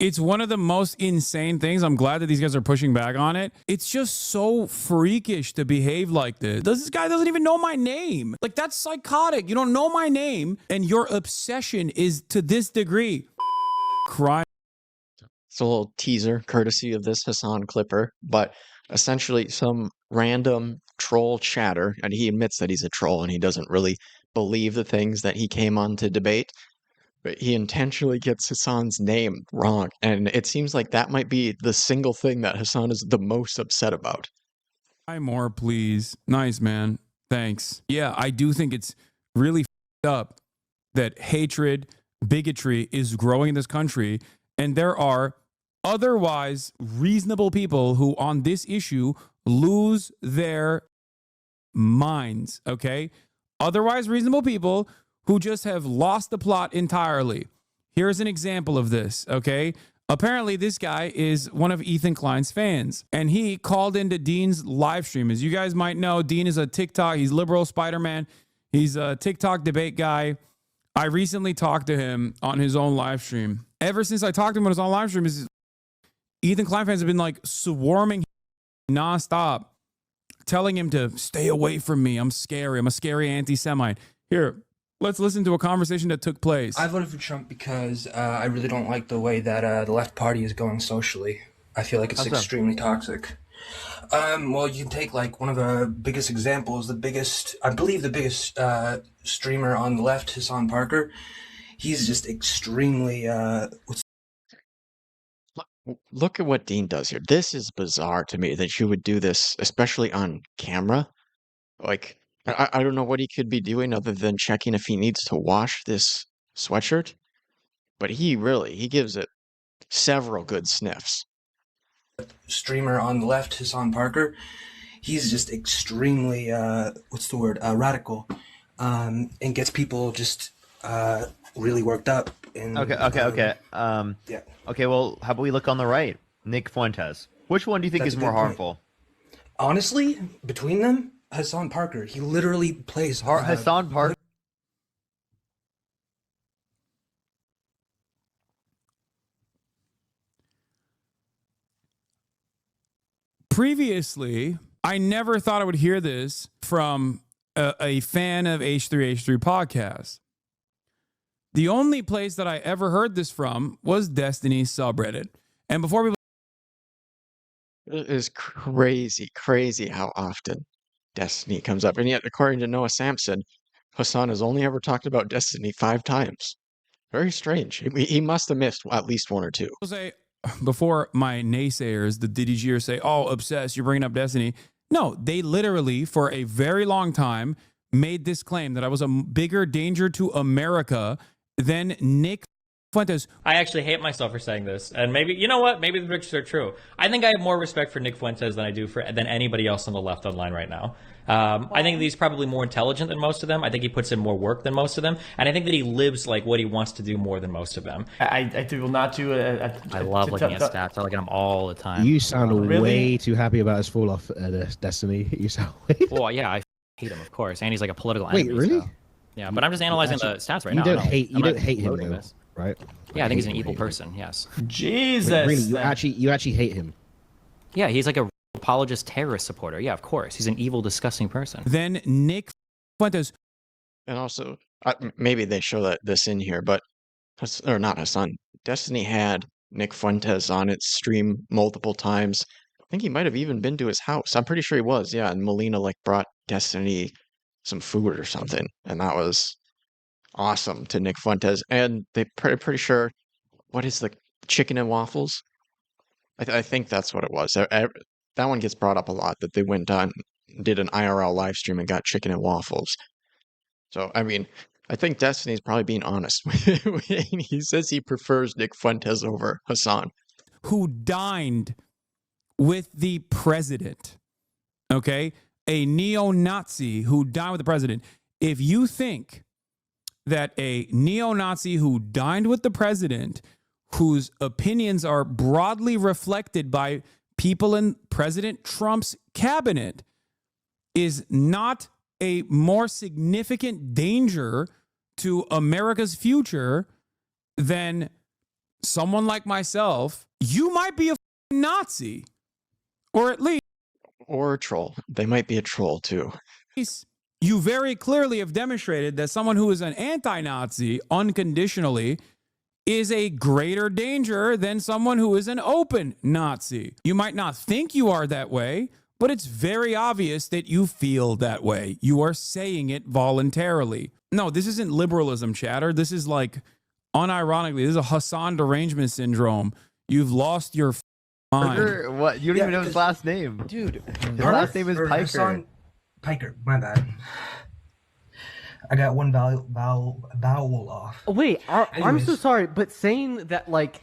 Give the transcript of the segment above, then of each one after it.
It's one of the most insane things. I'm glad that these guys are pushing back on it. It's just so freakish to behave like this. This guy doesn't even know my name. Like, that's psychotic. You don't know my name, and your obsession is to this degree. Crime. It's a little teaser courtesy of this Hasan clipper, but essentially some random troll chatter, and he admits that he's a troll and he doesn't really believe the things that he came on to debate. But he intentionally gets Hasan's name wrong, and it seems like that might be the single thing that Hasan is the most upset about. More, please. Nice, man. Thanks. Yeah, I do think it's really up that hatred, bigotry is growing in this country, and there are otherwise reasonable people who on this issue lose their minds, okay? Otherwise reasonable people who just have lost the plot entirely. Here's an example of this, okay? Apparently, this guy is one of Ethan Klein's fans, and he called into Dean's live stream. As you guys might know, Dean is a TikTok, he's liberal Spider-Man. He's a TikTok debate guy. I recently talked to him on his own live stream. Ever since I talked to him on his own live stream, Ethan Klein fans have been like swarming nonstop, telling him to stay away from me. I'm scary. I'm a scary anti-Semite. Here, let's listen to a conversation that took place. I voted for Trump because I really don't like the way that the left party is going socially. I feel like it's extremely toxic. Well, you can take like one of the biggest examples, I believe the biggest streamer on the left, Hasan Parker. He's just extremely, Look at what Dean does here. This is bizarre to me that you would do this, especially on camera. Like, I don't know what he could be doing other than checking if he needs to wash this sweatshirt. But he gives it several good sniffs. Streamer on the left, Hasan Parker. He's just extremely, radical, and gets people just really worked up. Okay. Yeah. Okay, well, how about we look on the right? Nick Fuentes. Which one do you think That's is a more good point. harmful? Honestly, between them, Hasan Parker. He literally plays Hasan Parker. Previously, I never thought I would hear this from a fan of H3H3 podcast. The only place that I ever heard this from was Destiny's subreddit. And before we... It is crazy how often Destiny comes up. And yet, according to Noah Sampson, Hasan has only ever talked about Destiny 5 times. Very strange. He must have missed at least one or two. say, before my naysayers, the DDGers say, oh, obsessed, you're bringing up Destiny. No, they literally, for a very long time, made this claim that I was a bigger danger to America than Nick Fuentes. I actually hate myself for saying this, and maybe, you know what, maybe the pictures are true. I think I have more respect for Nick Fuentes than I do than anybody else on the left online right now. I think that he's probably more intelligent than most of them. I think he puts in more work than most of them, and I think that he lives like what he wants to do more than most of them. I will not do I love looking at stats. I look at them all the time. You sound way too happy about his fall off Destiny. You sound well, yeah, I hate him, of course, and he's like a political Wait, enemy. really? So. Yeah, but I'm just analyzing the stats right you now. Don't hate, you don't hate him, though, this. right? Yeah, I think he's an evil person. Yes. Jesus. Wait, really, you actually hate him? Yeah, he's like a apologist terrorist supporter. Yeah, of course, he's an evil, disgusting person. Then Nick Fuentes. And also, maybe they show this in here, but or not Hasan. Destiny had Nick Fuentes on its stream multiple times. I think he might have even been to his house. I'm pretty sure he was. Yeah, and Melina like brought Destiny some food or something, and that was awesome to Nick Fuentes. And they pretty sure, what is the chicken and waffles? I think that's what it was. That one gets brought up a lot, that they went on, did an IRL live stream and got chicken and waffles. So, I mean, I think Destiny's probably being honest when he says he prefers Nick Fuentes over Hasan. Who dined with the president, okay? A neo-Nazi who dined with the president. If you think that a neo-Nazi who dined with the president, whose opinions are broadly reflected by people in President Trump's cabinet, is not a more significant danger to America's future than someone like myself, you might be a Nazi, or at least Or a troll. They might be a troll too. you very clearly have demonstrated that someone who is an anti-Nazi unconditionally is a greater danger than someone who is an open Nazi. You might not think you are that way, but it's very obvious that you feel that way. You are saying it voluntarily. No, this isn't liberalism chatter. This is like, unironically, this is a Hasan derangement syndrome. You've lost your mind. Parker, what? You don't even know his last name. Dude, His last name is Piker. Hasan, Piker, my bad. I got one vowel off. Wait, I'm Anyways. so sorry, but saying that like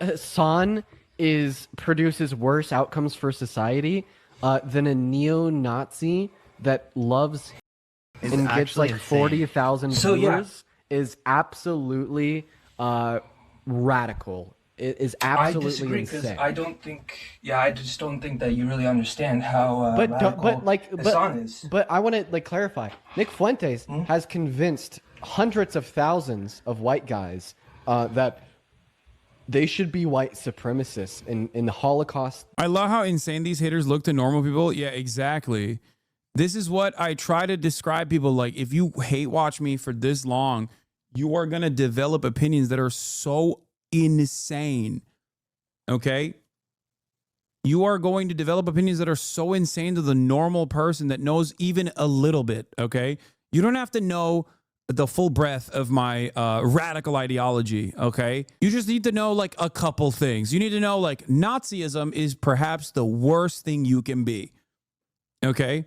Hasan produces worse outcomes for society than a neo-Nazi that loves It's and gets actually like insane. 40,000 So, yeah. viewers is absolutely radical. It is I absolutely disagree because insane. I don't think. Yeah, I just don't think that you really understand how. but Hasan is. but I want to like clarify. Nick Fuentes has convinced hundreds of thousands of white guys that they should be white supremacists in the Holocaust. I love how insane these haters look to normal people. Yeah, exactly. This is what I try to describe people like. If you hate watch me for this long, you are going to develop opinions that are so insane. Okay? You are going to develop opinions that are so insane to the normal person that knows even a little bit. Okay? You don't have to know the full breadth of my radical ideology. Okay? You just need to know like a couple things. You need to know like Nazism is perhaps the worst thing you can be. Okay?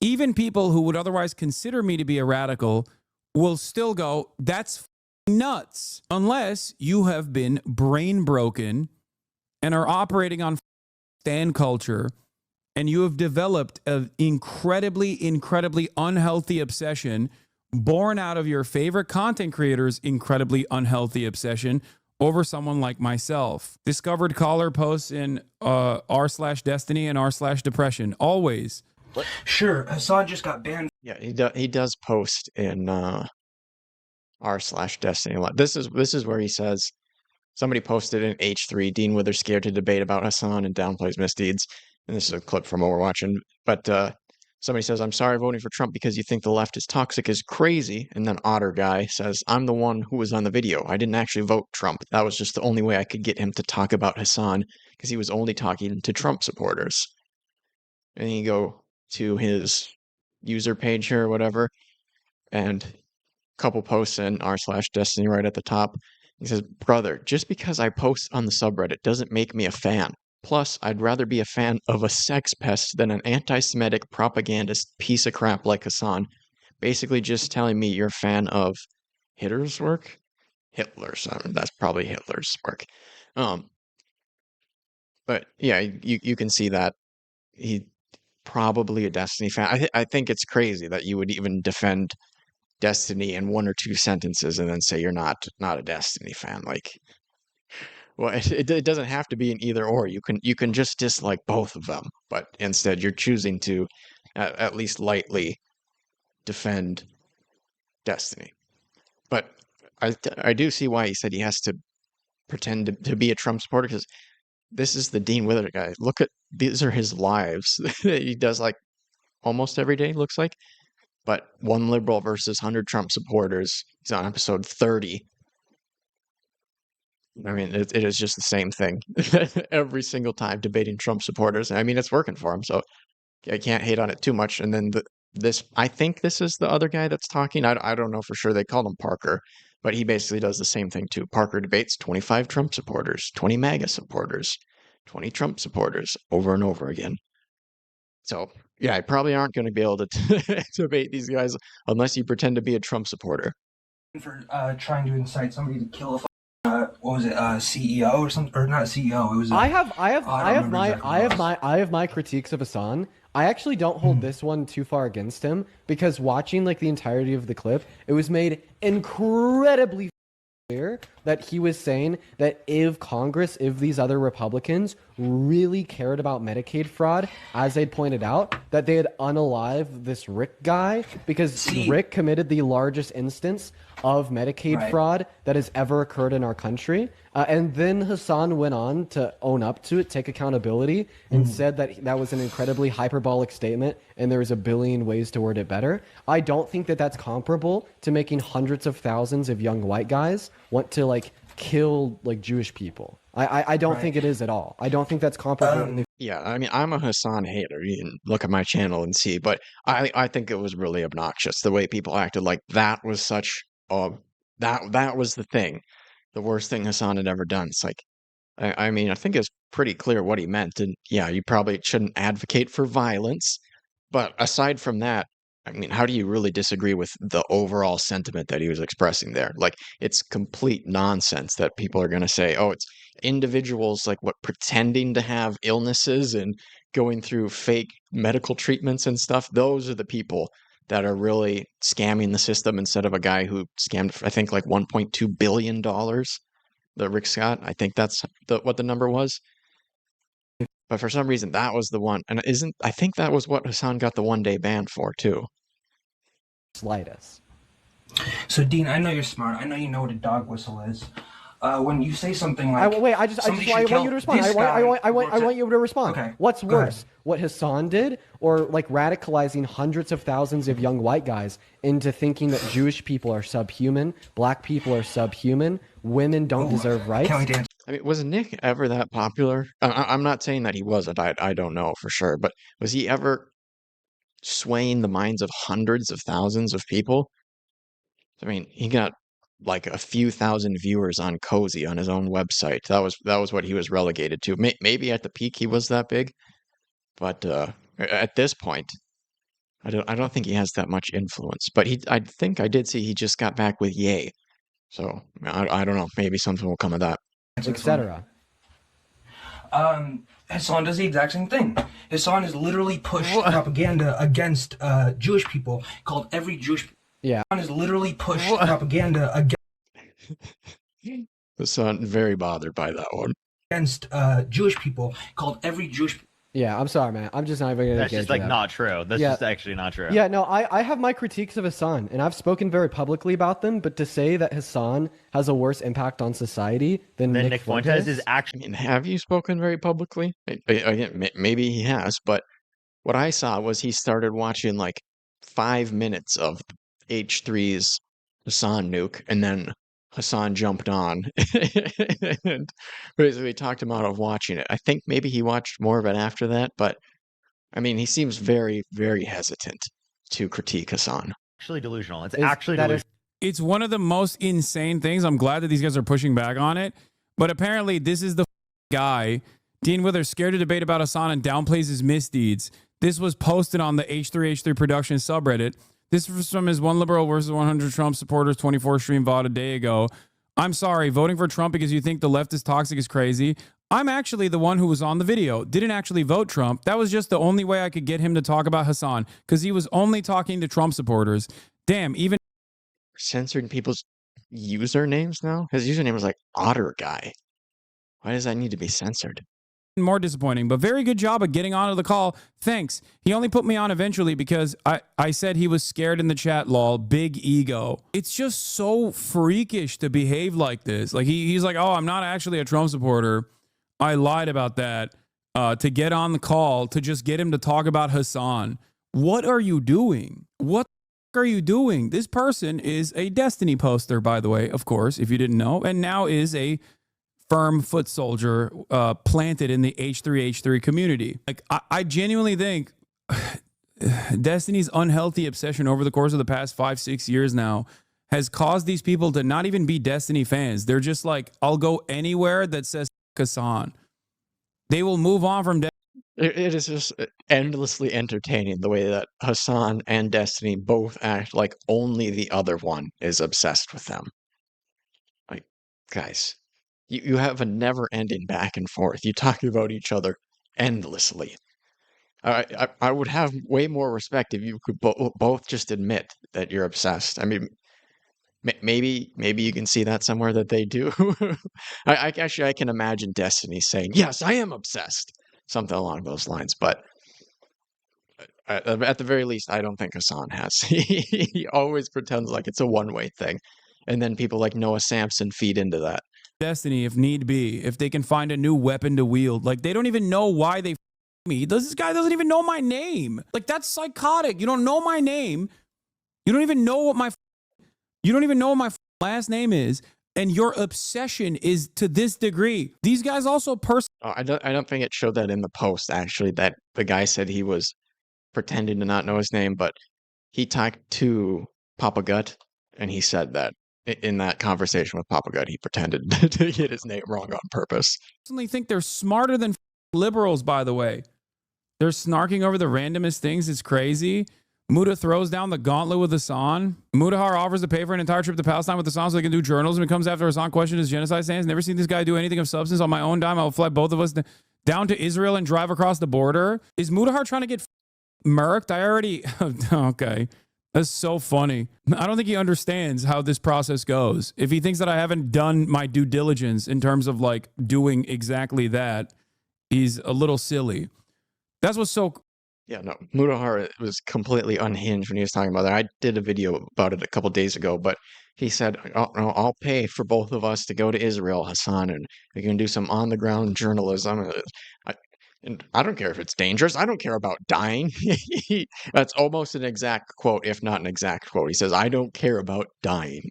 Even people who would otherwise consider me to be a radical will still go, that's nuts, unless you have been brain broken and are operating on stan culture and you have developed an incredibly unhealthy obsession born out of your favorite content creator's incredibly unhealthy obsession over someone like myself. Discovered caller posts in r/destiny and r/depression. Always. Sure, Hasan just got banned. Yeah, he does post in r/destiny a lot. This is where he says somebody posted in H3, Dean Wither scared to debate about Hasan and downplays misdeeds. And this is a clip from what we're watching. But somebody says, I'm sorry voting for Trump because you think the left is toxic is crazy. And then Otter Guy says, I'm the one who was on the video. I didn't actually vote Trump. That was just the only way I could get him to talk about Hasan because he was only talking to Trump supporters. And then you go to his user page here or whatever, and a couple posts in r/destiny right at the top. He says, brother, just because I post on the subreddit doesn't make me a fan. Plus, I'd rather be a fan of a sex pest than an anti-Semitic propagandist piece of crap like Hasan. Basically just telling me you're a fan of Hitler's work? Hitler's. That's probably Hitler's work. But yeah, you can see that he probably a Destiny fan. I think it's crazy that you would even defend Destiny in one or two sentences and then say you're not a Destiny fan. Like, well, it doesn't have to be an either or. You can just dislike both of them, but instead you're choosing to at least lightly defend Destiny. But I do see why he said he has to pretend to be a Trump supporter, because this is the Dean Wither guy. Look at, these are his lives that he does like almost every day, looks like. But one liberal versus 100 Trump supporters. He's on episode 30. I mean, it is just the same thing every single time, debating Trump supporters. I mean, it's working for him, so I can't hate on it too much. And then I think this is the other guy that's talking. I don't know for sure. They called him Parker, but he basically does the same thing too. Parker debates 25 Trump supporters, 20 MAGA supporters, 20 Trump supporters over and over again. So yeah, I probably aren't going to be able to debate these guys unless you pretend to be a Trump supporter. For trying to incite somebody to kill a what was it, CEO or something, or not CEO? It was. I have my critiques of Hasan. I actually don't hold this one too far against him, because watching like the entirety of the clip, it was made incredibly clear that he was saying that if Congress, if these other Republicans really cared about Medicaid fraud, as they'd pointed out, that they'd unalive this Rick guy because Rick committed the largest instance of Medicaid fraud that has ever occurred in our country. And then Hasan went on to own up to it, take accountability, and said that that was an incredibly hyperbolic statement and there was a billion ways to word it better. I don't think that that's comparable to making hundreds of thousands of young white guys want to like kill like Jewish people. I don't think it is at all. I don't think that's comparable. Yeah, I mean, I'm a Hasan hater. You can look at my channel and see, but I think it was really obnoxious the way people acted like that was such that was the thing, the worst thing Hasan had ever done. It's like, I mean, I think it's pretty clear what he meant, and yeah, you probably shouldn't advocate for violence, but aside from that, I mean, how do you really disagree with the overall sentiment that he was expressing there? Like, it's complete nonsense that people are going to say, oh, it's individuals like what pretending to have illnesses and going through fake medical treatments and stuff. Those are the people that are really scamming the system instead of a guy who scammed, I think, like $1.2 billion, the Rick Scott. I think that's what the number was. But for some reason, that was the one. And I think that was what Hasan got the 1-day ban for, too. Slightest. So, Dean, I know you're smart. I know you know what a dog whistle is. When you say something like, I want you to respond. I want you to respond. Okay, What's worse, what Hasan did, or like radicalizing hundreds of thousands of young white guys into thinking that Jewish people are subhuman, black people are subhuman, women don't deserve rights? Can we dance? I mean, was Nick ever that popular? I'm not saying that he wasn't. I don't know for sure, but was he ever swaying the minds of hundreds of thousands of people? I mean, he got like a few thousand viewers on Cozy on his own website. That was what he was relegated to. Maybe at the peak he was that big, but at this point, I don't think he has that much influence. But I think I did see he just got back with Ye, so I don't know. Maybe something will come of that, etc. Hasan does the exact same thing. Hasan has literally pushed propaganda against Jewish people called every Jewish. Yeah. Hasan has literally pushed propaganda Hasan very bothered by that one. Against Jewish people called every Jewish. Yeah, I'm sorry, man. I'm just not even gonna. That's just like not true. That's just actually not true. Yeah, no, I have my critiques of Hasan, and I've spoken very publicly about them. But to say that Hasan has a worse impact on society than Nick Fuentes is actually. I mean, have you spoken very publicly? Again, maybe he has, but what I saw was he started watching like 5 minutes of H3's Hasan nuke, and then Hasan jumped on and basically talked him out of watching it. I think maybe he watched more of it after that, but I mean, he seems very, very hesitant to critique Hasan. Actually delusional. It's actually delusional. It's one of the most insane things. I'm glad that these guys are pushing back on it, but apparently this is the guy. Dean Withers scared to debate about Hasan and downplays his misdeeds. This was posted on the H3H3 production subreddit. This was from his One Liberal versus 100 Trump supporters 24 stream VOD a day ago. I'm sorry, voting for Trump because you think the left is toxic is crazy. I'm actually the one who was on the video. Didn't actually vote Trump. That was just the only way I could get him to talk about Hasan because he was only talking to Trump supporters. Damn, even censoring people's usernames now? His username was like Otter Guy. Why does that need to be censored? More disappointing, but very good job of getting onto the call. Thanks. He only put me on eventually because I said he was scared in the chat, lol. Big ego. It's just so freakish to behave like this. Like he's like, oh, I'm not actually a Trump supporter. I lied about that to get on the call to just get him to talk about Hasan. What are you doing? What are you doing? This person is a Destiny poster, by the way, of course, if you didn't know, and now is a firm foot soldier planted in the H3H3 community. Like I genuinely think Destiny's unhealthy obsession over the course of the past 5-6 years now has caused these people to not even be Destiny fans. They're just like, I'll go anywhere that says Hasan. They will move on from Destiny. It is just endlessly entertaining the way that Hasan and Destiny both act like only the other one is obsessed with them. Like, guys, you have a never-ending back and forth. You talk about each other endlessly. I would have way more respect if you could both just admit that you're obsessed. I mean, Maybe you can see that somewhere that they do. I can imagine Destiny saying, "Yes, I am obsessed," something along those lines. But at the very least, I don't think Hasan has. He always pretends like it's a one-way thing, and then people like Noah Samson feed into that. Destiny, if need be, if they can find a new weapon to wield. Like, they don't even know why they me. This guy doesn't even know my name. Like, that's psychotic. You don't know my name. You don't even know what my last name is, and your obsession is to this degree. These guys also I don't think it showed that in the post, actually, that the guy said he was pretending to not know his name, but he talked to Papa Gut, and he said that in that conversation with Papa Gut, he pretended to get his name wrong on purpose. personally think they're smarter than liberals, by the way. They're snarking over the randomest things. It's crazy. Muda throws down the gauntlet with Hasan. Mudahar offers to pay for an entire trip to Palestine with Hasan so they can do journalism. It comes after Hasan questioned his genocide stance. Never seen this guy do anything of substance. On my own dime, I will fly both of us down to Israel and drive across the border. Is Mudahar trying to get murked? I already... Okay. That's so funny. I don't think he understands how this process goes. If he thinks that I haven't done my due diligence in terms of like doing exactly that, he's a little silly. That's what's so... Yeah, no, Mudahar was completely unhinged when he was talking about that. I did a video about it a couple days ago, but he said, I'll pay for both of us to go to Israel, Hasan, and we can do some on-the-ground journalism. And I don't care if it's dangerous. I don't care about dying. That's almost an exact quote, if not an exact quote. He says, I don't care about dying.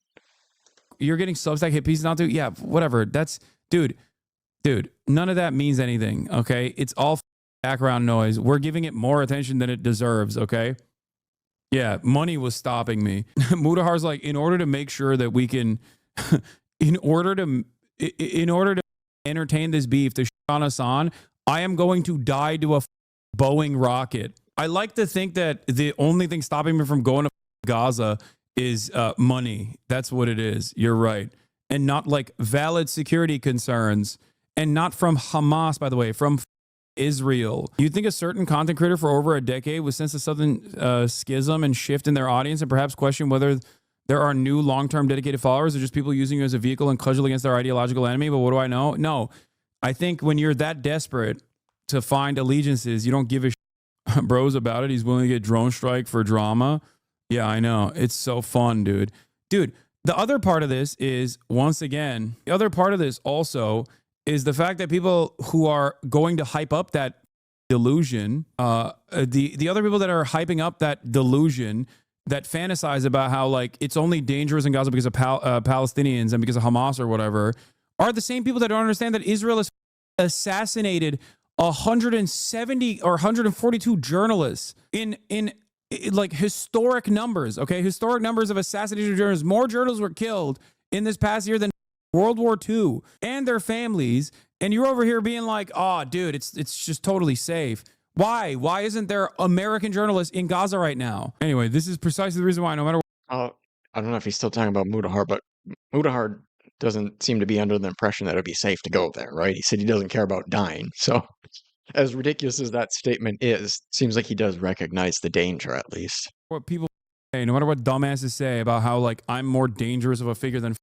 You're getting Substack hit pieces now too? Yeah, whatever. That's... Dude, none of that means anything, okay? It's all background noise. We're giving it more attention than it deserves, okay? Yeah, money was stopping me. Mudahar's like, in order to make sure that we can, in order to entertain this beef to on Hasan, I am going to die to a Boeing rocket. I like to think that the only thing stopping me from going to Gaza is money. That's what it is. You're right. And not like valid security concerns, and not from Hamas, by the way, from Israel. You think a certain content creator for over a decade would sense a sudden schism and shift in their audience and perhaps question whether there are new long-term dedicated followers or just people using you as a vehicle and cudgel against their ideological enemy? But what do I know? No. I think when you're that desperate to find allegiances, you don't give a bros about it. He's willing to get drone strike for drama. Yeah, I know. It's so fun, dude. Dude, the other part of this is, once again, the other part of this also is the fact that people who are going to hype up that delusion, the other people that are hyping up that delusion, that fantasize about how like it's only dangerous in Gaza because of Palestinians and because of Hamas or whatever, are the same people that don't understand that Israel has assassinated 170 or 142 journalists in like historic numbers, okay? Historic numbers of assassinated journalists. More journalists were killed in this past year than World War II and their families. And you're over here being like, oh, dude, it's just totally safe. Why? Why isn't there American journalists in Gaza right now? Anyway, this is precisely the reason why no matter what. I don't know if he's still talking about Mudahar, but Mudahar doesn't seem to be under the impression that it'd be safe to go there, right? He said he doesn't care about dying. So as ridiculous as that statement is, seems like he does recognize the danger at least. What people say, no matter what dumbasses say about how like I'm more dangerous of a figure than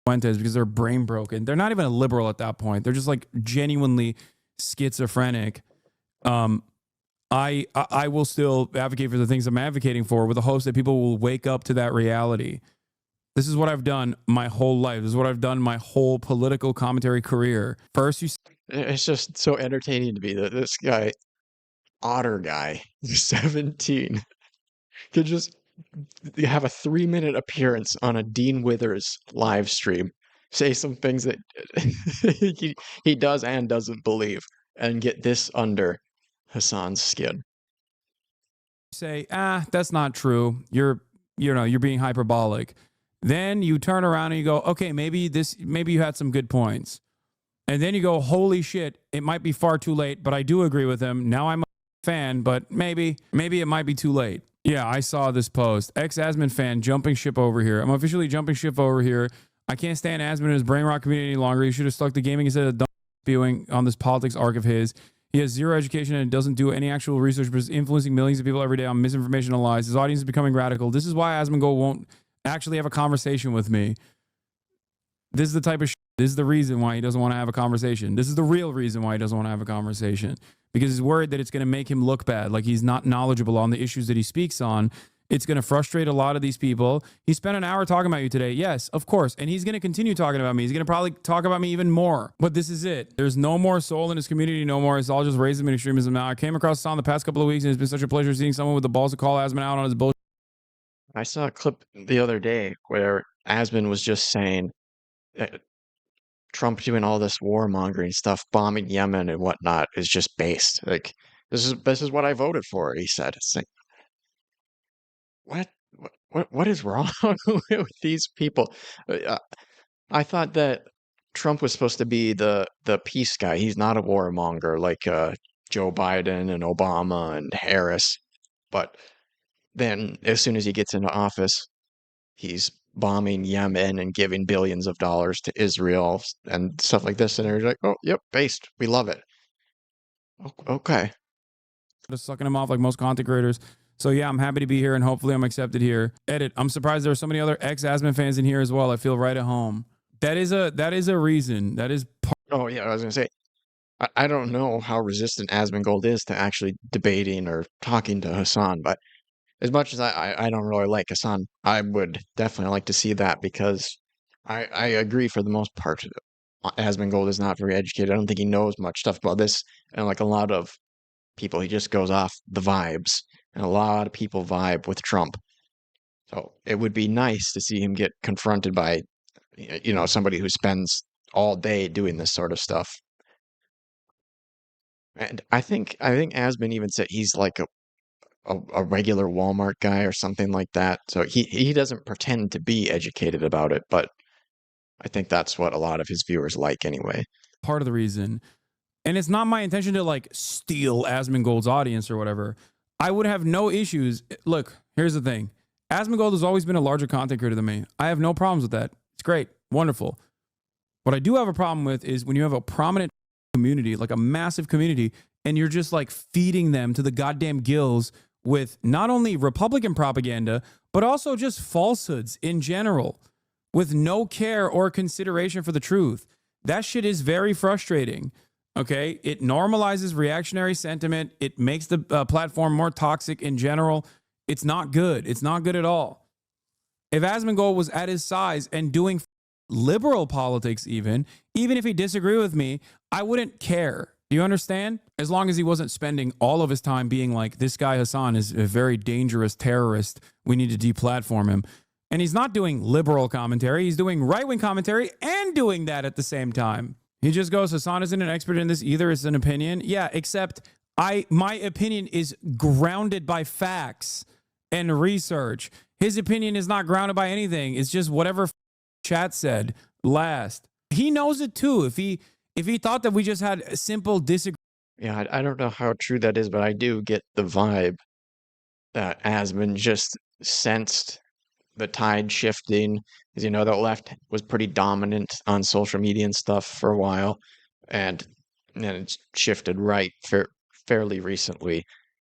Fuentes because they're brain broken. They're not even a liberal at that point. They're just like genuinely schizophrenic. I will still advocate for the things I'm advocating for with the hopes that people will wake up to that reality. This is what I've done my whole life. This is what I've done my whole political commentary career. First, it's just so entertaining to me that this guy, Otter guy, 17, could just have a 3-minute appearance on a Dean Withers live stream, say some things that he does and doesn't believe, and get this under Hasan's skin. Say, that's not true. You're being hyperbolic. Then you turn around and you go, okay, maybe you had some good points. And then you go, holy shit, it might be far too late, but I do agree with him. Now I'm a fan, but maybe it might be too late. Yeah, I saw this post. Ex-Asmon fan jumping ship over here. I'm officially jumping ship over here. I can't stand Asmon and his brain rot community any longer. He should have stuck to gaming instead of spewing on this politics arc of his. He has zero education and doesn't do any actual research, but is influencing millions of people every day on misinformation and lies. His audience is becoming radical. This is why Asmongold won't actually have a conversation with me. This is the type of this is the reason why he doesn't want to have a conversation. This is the real reason why he doesn't want to have a conversation, because he's worried that it's going to make him look bad, like he's not knowledgeable on the issues that he speaks on. It's going to frustrate a lot of these people. He spent an hour talking about you today. Yes, of course. And he's going to continue talking about me. He's going to probably talk about me even more. But this is it. There's no more soul in his community no more. It's all just racism and extremism now. I came across Hasan the past couple of weeks, and it's been such a pleasure seeing someone with the balls to call Asmon out on his bullshit. I saw a clip the other day where Asmon was just saying that Trump doing all this warmongering stuff, bombing Yemen and whatnot, is just based. Like, this is what I voted for, he said. It's like, what is wrong with these people? I thought that Trump was supposed to be the peace guy. He's not a warmonger like Joe Biden and Obama and Harris. But then as soon as he gets into office, he's bombing Yemen and giving billions of dollars to Israel and stuff like this. And they're like, oh, yep, based. We love it. Okay. Just sucking him off like most content creators. So yeah, I'm happy to be here, and hopefully I'm accepted here. Edit. I'm surprised there are so many other ex-Asmon fans in here as well. I feel right at home. That is a reason. That is part. Oh yeah, I was gonna say, I don't know how resistant Asmongold is to actually debating or talking to Hasan, but as much as I don't really like Hasan, I would definitely like to see that, because I agree for the most part. Asmongold is not very educated. I don't think he knows much stuff about this, and like a lot of people, he just goes off the vibes. And a lot of people vibe with Trump. So it would be nice to see him get confronted by, somebody who spends all day doing this sort of stuff. And I think Asmon even said he's like a regular Walmart guy or something like that. So he doesn't pretend to be educated about it, but I think that's what a lot of his viewers like anyway. Part of the reason. And it's not my intention to like steal Asmongold's audience or whatever. I would have no issues. Look, here's the thing. Asmongold has always been a larger content creator than me. I have no problems with that. It's great. Wonderful. What I do have a problem with is when you have a prominent community, like a massive community, and you're just like feeding them to the goddamn gills with not only Republican propaganda, but also just falsehoods in general, with no care or consideration for the truth. That shit is very frustrating. Okay, it normalizes reactionary sentiment. It makes the platform more toxic in general. It's not good. It's not good at all. If Asmongold was at his size and doing liberal politics, even if he disagreed with me, I wouldn't care. Do you understand? As long as he wasn't spending all of his time being like, this guy Hasan is a very dangerous terrorist. We need to deplatform him. And he's not doing liberal commentary. He's doing right-wing commentary and doing that at the same time. He just goes, Hasan isn't an expert in this either. It's an opinion. Yeah, except my opinion is grounded by facts and research. His opinion is not grounded by anything. It's just whatever chat said last. He knows it too. If he thought that we just had a simple disagreement. Yeah, I don't know how true that is, but I do get the vibe that Asmon just sensed the tide shifting. As you know, the left was pretty dominant on social media and stuff for a while, and then it's shifted right fairly recently.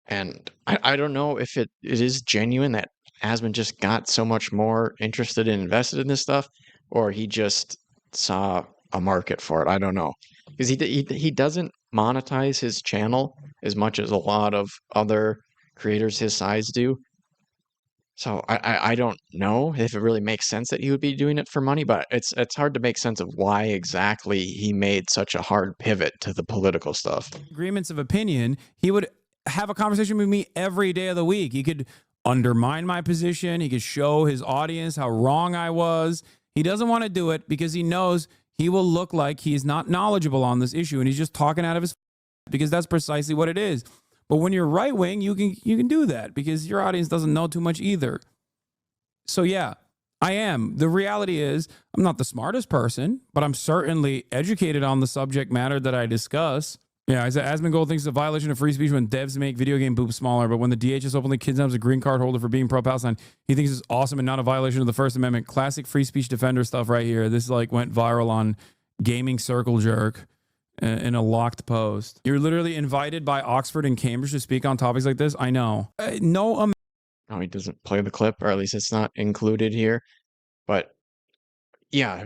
And I don't know if it is genuine that Asmon just got so much more interested and invested in this stuff, or he just saw a market for it. I don't know, because he doesn't monetize his channel as much as a lot of other creators his size do. So I don't know if it really makes sense that he would be doing it for money, but it's hard to make sense of why exactly he made such a hard pivot to the political stuff. Agreements of opinion, he would have a conversation with me every day of the week. He could undermine my position. He could show his audience how wrong I was. He doesn't want to do it because he knows he will look like he's not knowledgeable on this issue, and he's just talking out of his because that's precisely what it is. But when you're right wing, you can do that because your audience doesn't know too much either. So yeah, I am. The reality is I'm not the smartest person, but I'm certainly educated on the subject matter that I discuss. Yeah, I said Asmongold thinks it's a violation of free speech when devs make video game boobs smaller, but when the DHS openly kidnaps a green card holder for being pro-Palestine, he thinks it's awesome and not a violation of the First Amendment. Classic free speech defender stuff right here. This like went viral on Gaming Circle Jerk in a locked post. You're literally invited by Oxford and Cambridge to speak on topics like this. I know. No No, he doesn't play the clip, or at least it's not included here. But yeah,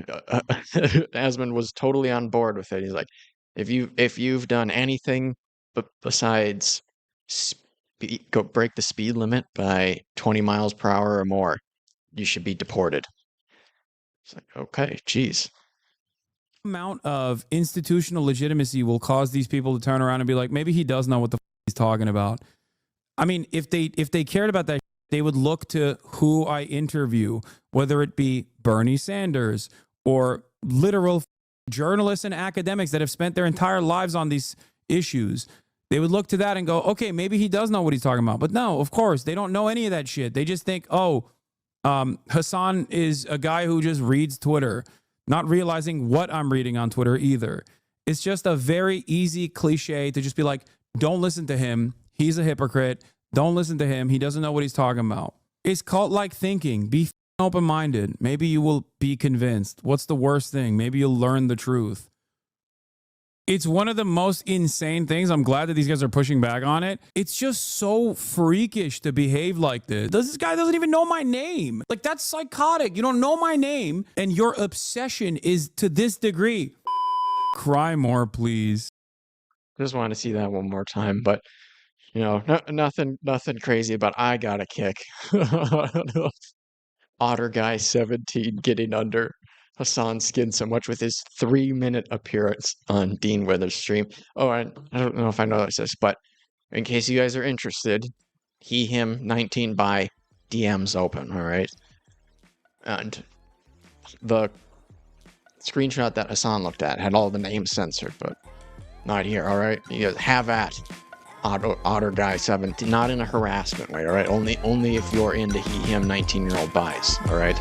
Asmon was totally on board with it. He's like, if you've done anything besides go break the speed limit by 20 miles per hour or more, you should be deported. It's like, okay, geez. Amount of institutional legitimacy will cause these people to turn around and be like, maybe he does know what the he's talking about. I mean, if they cared about that, they would look to who I interview, whether it be Bernie Sanders or literal journalists and academics that have spent their entire lives on these issues. They would look to that and go, okay, maybe he does know what he's talking about. But no, of course, they don't know any of that shit. They just think, oh, Hasan is a guy who just reads Twitter, not realizing what I'm reading on Twitter either. It's just a very easy cliche to just be like, don't listen to him. He's a hypocrite. Don't listen to him. He doesn't know what he's talking about. It's cult-like thinking. Be open-minded. Maybe you will be convinced. What's the worst thing? Maybe you'll learn the truth. It's one of the most insane things. I'm glad that these guys are pushing back on it. It's just so freakish to behave like this. This guy doesn't even know my name. Like, that's psychotic. You don't know my name, and your obsession is to this degree. Cry more, please. Just want to see that one more time, but you know, nothing crazy. But I got a kick. Otter Guy 17 getting under Hasan's skin so much with his 3-minute appearance on Dean Wither's stream. Oh, I don't know if I noticed this, but in case you guys are interested, he, him, 19 by DMs open, all right? And the screenshot that Hasan looked at had all the names censored, but not here, all right? You guys have at Otter Guy 17, not in a harassment way, all right? Only if you're into he, him, 19-year-old buys, all right?